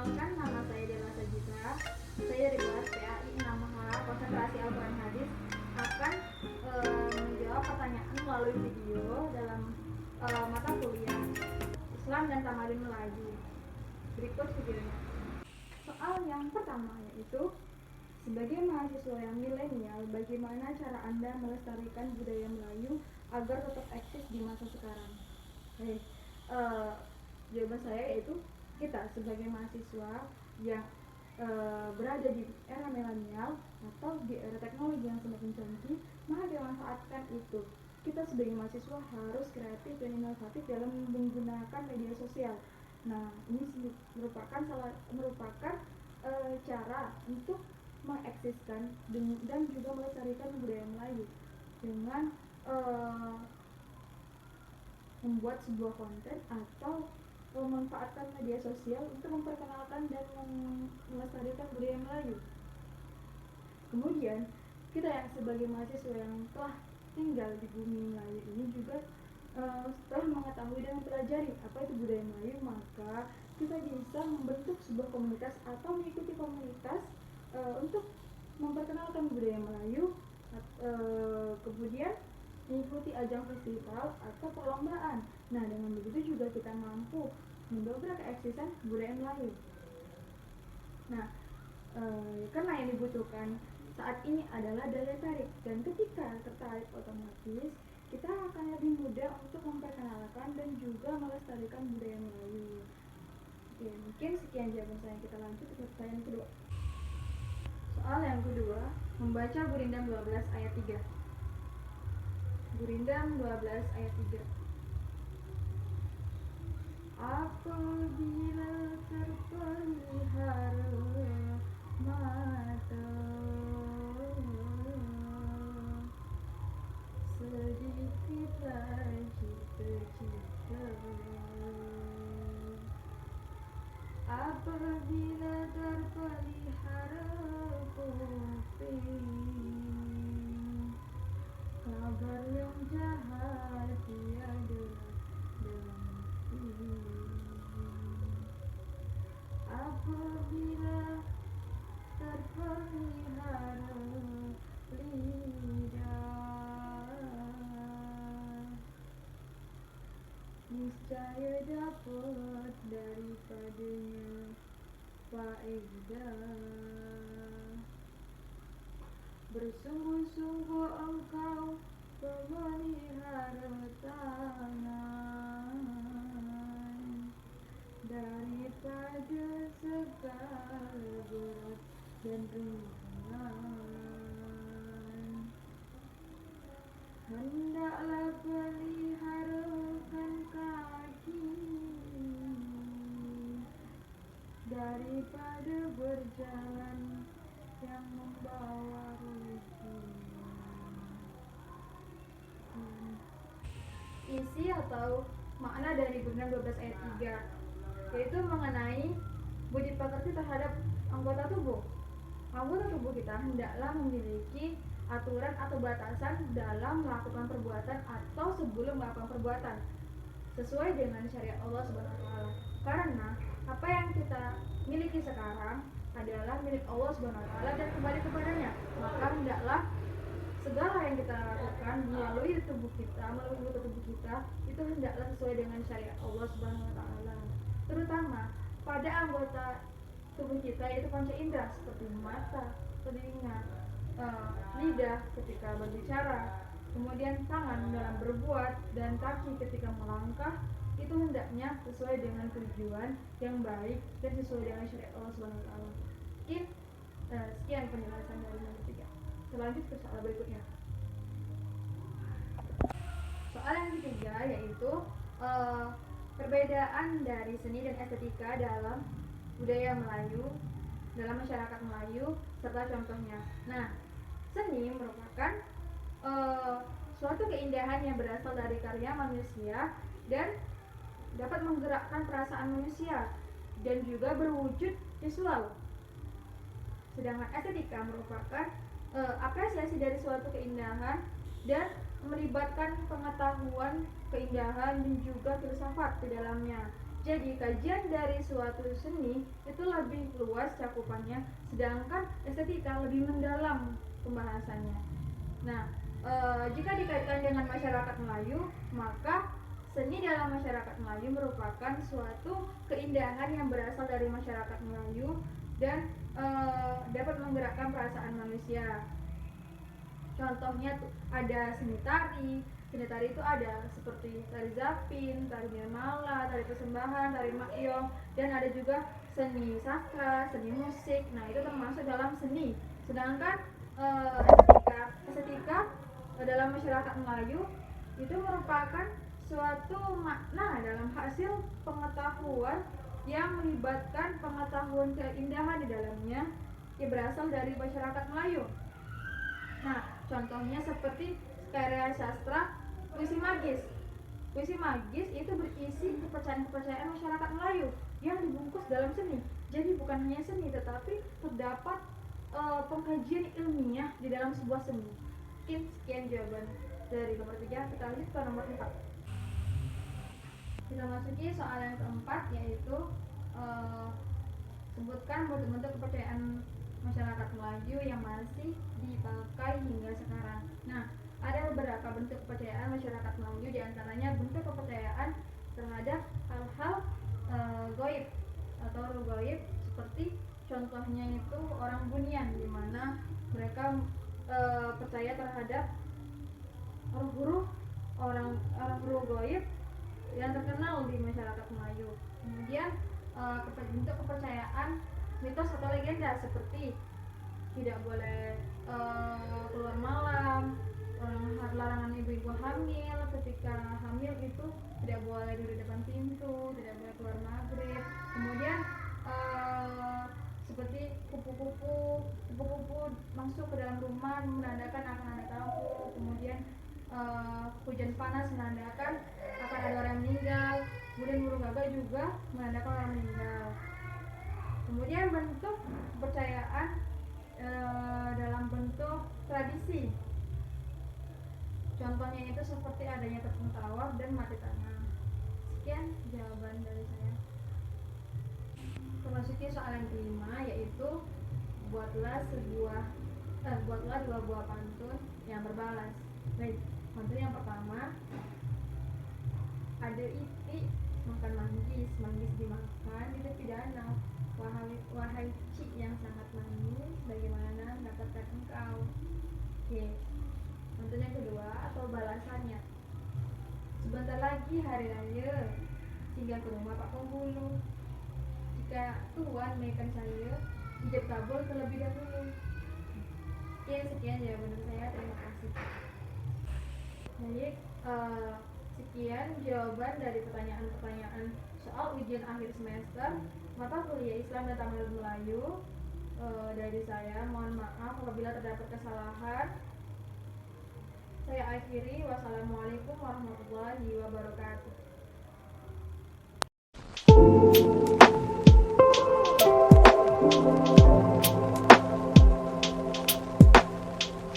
Perkenalkan, nama saya Dela Sajita. Saya dari kelas PAI 6H Konsentrasi Al-Quran Hadis akan menjawab pertanyaan melalui video dalam mata kuliah Islam dan Tamadun Melayu. Berikut videonya. Soal yang pertama yaitu, sebagai mahasiswa yang milenial, bagaimana cara Anda melestarikan budaya Melayu agar tetap eksis di masa sekarang? Baik, jawaban saya yaitu kita sebagai mahasiswa yang berada di era milenial atau di era teknologi yang semakin canggih, maka dimanfaatkan itu. Kita sebagai mahasiswa harus kreatif dan inovatif dalam menggunakan media sosial. Nah, ini merupakan cara untuk mengeksiskan dan juga melestarikan budaya Melayu dengan membuat sebuah konten atau memanfaatkan media sosial untuk memperkenalkan dan melestarikan budaya Melayu. Kemudian kita yang sebagai mahasiswa yang telah tinggal di bumi Melayu ini juga setelah mengetahui dan mempelajari apa itu budaya Melayu, maka kita bisa membentuk sebuah komunitas atau mengikuti komunitas untuk memperkenalkan budaya Melayu, kemudian mengikuti ajang festival atau perlombaan. Nah, dengan begitu juga kita mampu mendobrak keeksisan budaya Melayu. Nah, karena yang dibutuhkan saat ini adalah daya tarik, dan ketika tertarik otomatis kita akan lebih mudah untuk memperkenalkan dan juga melestarikan budaya Melayu. Oke, mungkin sekian jawaban saya. Kita lanjut ke pertanyaan kedua. Soal yang kedua, membaca Gurindam 12 ayat 3. Gurindam 12 ayat 3. Apabila terpelihara mata, sedikitlah cita-cita. Apabila terpelihara kuping, kabar yang jahat tiada dalam hati. Apabila terpelihara lidah, niscaya dapat daripadanya faedah. Bersungguh-sungguh engkau memelihara tangan daripada segala berat dan ringan. Hendaklah peliharakan kaki daripada berjalan yang membawa rugi. Isi atau makna dari Gurindam 12 ayat 3 yaitu mengenai budi pekerti terhadap anggota tubuh. Anggota tubuh kita hendaklah memiliki aturan atau batasan dalam melakukan perbuatan atau sebelum melakukan perbuatan sesuai dengan syariat Allah Subhanahu wa taala. Karena apa yang kita miliki sekarang adalah milik Allah Subhanahu wa taala dan kembali kepadanya. Maka hendaklah segala yang kita lakukan melalui tubuh kita, itu hendaklah sesuai dengan syariat Allah Subhanahu wa taala. Terutama pada anggota tubuh kita yaitu panca indera seperti mata, telinga, lidah ketika berbicara, kemudian tangan dalam berbuat, dan kaki ketika melangkah, itu hendaknya sesuai dengan tujuan yang baik dan sesuai dengan syariat Allah Subhanahu wa taala. Sekian penjelasan dari nomor 3. Selanjut ke soal berikutnya. Soal yang ketiga yaitu perbedaan dari seni dan estetika dalam budaya Melayu, dalam masyarakat Melayu, serta contohnya. Nah, seni merupakan suatu keindahan yang berasal dari karya manusia dan dapat menggerakkan perasaan manusia dan juga berwujud visual. Sedangkan estetika merupakan apresiasi dari suatu keindahan dan melibatkan pengetahuan, keindahan dan juga filsafat di dalamnya. Jadi kajian dari suatu seni itu lebih luas cakupannya, sedangkan estetika lebih mendalam pembahasannya. Nah, jika dikaitkan dengan masyarakat Melayu, maka seni dalam masyarakat Melayu merupakan suatu keindahan yang berasal dari masyarakat Melayu dan dapat menggerakkan perasaan manusia. Contohnya tuh ada seni tari. Seni tari itu ada seperti tari zapin, tari nirmala, tari persembahan, tari makyong, dan ada juga seni sastra, seni musik. Nah, itu termasuk dalam seni. Sedangkan estetika dalam masyarakat Melayu itu merupakan suatu makna dalam hasil pengetahuan yang melibatkan pengetahuan keindahan di dalamnya yang berasal dari masyarakat Melayu. Nah, contohnya seperti karya sastra puisi magis. Puisi magis itu berisi kepercayaan-kepercayaan masyarakat Melayu yang dibungkus dalam seni. Jadi bukan hanya seni, tetapi terdapat pengkajian ilmiah di dalam sebuah seni. Sekian jawaban dari nomor 3. Kita lanjut ke nomor 4. Kita masuki soal yang keempat, yaitu sebutkan bentuk-bentuk kepercayaan masyarakat Melayu yang masih dipakai hingga sekarang. Nah, ada beberapa bentuk kepercayaan masyarakat Melayu, diantaranya bentuk kepercayaan terhadap hal-hal goib atau roh goib, seperti contohnya itu orang Bunian, di mana mereka percaya terhadap roh-roh orang roh goib yang terkenal di masyarakat Melayu. Kemudian bentuk kepercayaan mitos atau legenda seperti tidak boleh keluar malam, larangan ibu-ibu hamil, ketika hamil itu tidak boleh duduk depan pintu, tidak boleh keluar maghrib. Kemudian seperti kupu-kupu masuk ke dalam rumah menandakan akan ada tamu. Kemudian hujan panas menandakan akan ada orang meninggal. Kemudian burung gagak juga menandakan orang meninggal. Kemudian bentuk kepercayaan dalam bentuk tradisi. Contohnya itu seperti adanya tepung tawaf dan mati tanah. Sekian jawaban dari saya. Memasuki soal yang kelima, yaitu buatlah dua buah pantun yang berbalas. Baik, pantun yang pertama, ada iti makan manggis dimakan di tepi danau. Wahai cik yang sangat manis, bagaimana mendapatkan engkau? Oke. Pantun yang kedua atau balasannya, sebentar lagi hari raya, singgah ke rumah Pak Penghulu. Jika Tuhan menaikkan saya, ijab kabul terlebih dahulu. Sekian jawaban saya. Terima kasih. Baik, sekian jawaban dari pertanyaan-pertanyaan soal ujian akhir semester mata kuliah Islam dan Tamadun Melayu dari saya. Mohon maaf apabila terdapat kesalahan. Saya akhiri. Wassalamualaikum warahmatullahi wabarakatuh.